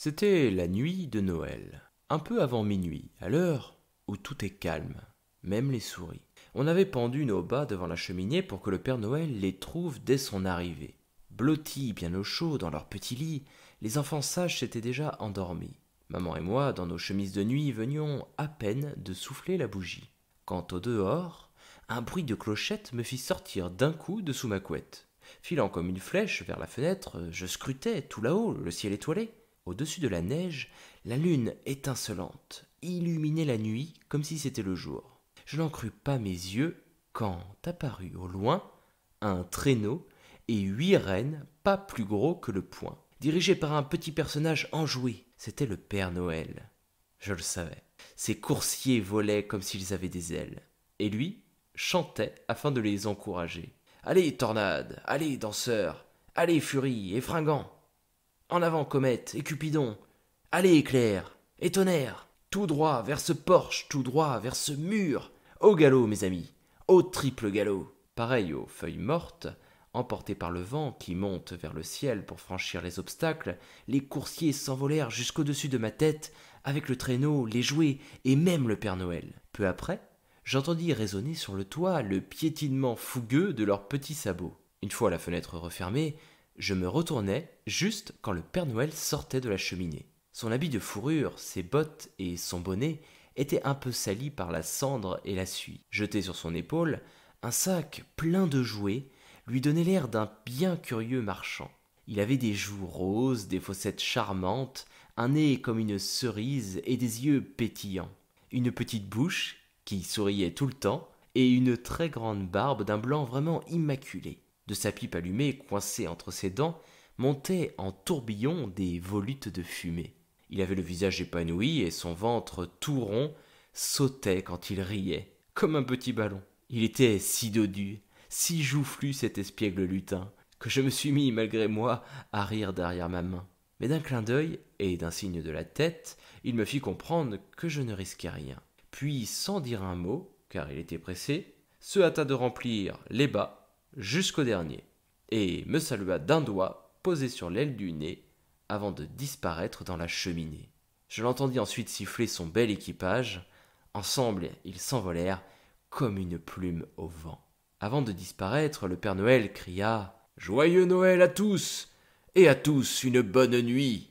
C'était la nuit de Noël, un peu avant minuit, à l'heure où tout est calme, même les souris. On avait pendu nos bas devant la cheminée pour que le Père Noël les trouve dès son arrivée. Blottis bien au chaud dans leur petit lit, les enfants sages s'étaient déjà endormis. Maman et moi, dans nos chemises de nuit, venions à peine de souffler la bougie. Quant au dehors, un bruit de clochette me fit sortir d'un coup de sous ma couette. Filant comme une flèche vers la fenêtre, je scrutais tout là-haut le ciel étoilé. Au-dessus de la neige, la lune étincelante illuminait la nuit comme si c'était le jour. Je n'en crus pas mes yeux quand apparut au loin un traîneau et 8 rennes pas plus gros que le poing, dirigés par un petit personnage enjoué. C'était le Père Noël. Je le savais. Ses coursiers volaient comme s'ils avaient des ailes. Et lui chantait afin de les encourager. Allez, tornade, allez, danseur, allez, furie et fringant. En avant, comète et Cupidon. Allez, éclair et tonnerre. Tout droit vers ce porche, tout droit vers ce mur. Au galop, mes amis, au triple galop. Pareil aux feuilles mortes, emportées par le vent qui monte vers le ciel pour franchir les obstacles, les coursiers s'envolèrent jusqu'au-dessus de ma tête, avec le traîneau, les jouets et même le Père Noël. Peu après, j'entendis résonner sur le toit le piétinement fougueux de leurs petits sabots. Une fois la fenêtre refermée, je me retournai juste quand le Père Noël sortait de la cheminée. Son habit de fourrure, ses bottes et son bonnet étaient un peu salis par la cendre et la suie. Jeté sur son épaule, un sac plein de jouets lui donnait l'air d'un bien curieux marchand. Il avait des joues roses, des fossettes charmantes, un nez comme une cerise et des yeux pétillants. Une petite bouche qui souriait tout le temps et une très grande barbe d'un blanc vraiment immaculé. De sa pipe allumée, coincée entre ses dents, montaient en tourbillon des volutes de fumée. Il avait le visage épanoui et son ventre tout rond sautait quand il riait, comme un petit ballon. Il était si dodu, si joufflu cet espiègle lutin, que je me suis mis, malgré moi, à rire derrière ma main. Mais d'un clin d'œil et d'un signe de la tête, il me fit comprendre que je ne risquais rien. Puis, sans dire un mot, car il était pressé, se hâta de remplir les bas jusqu'au dernier, et me salua d'un doigt posé sur l'aile du nez avant de disparaître dans la cheminée. Je l'entendis ensuite siffler son bel équipage. Ensemble, ils s'envolèrent comme une plume au vent. Avant de disparaître, le Père Noël cria « Joyeux Noël à tous, et à tous une bonne nuit !»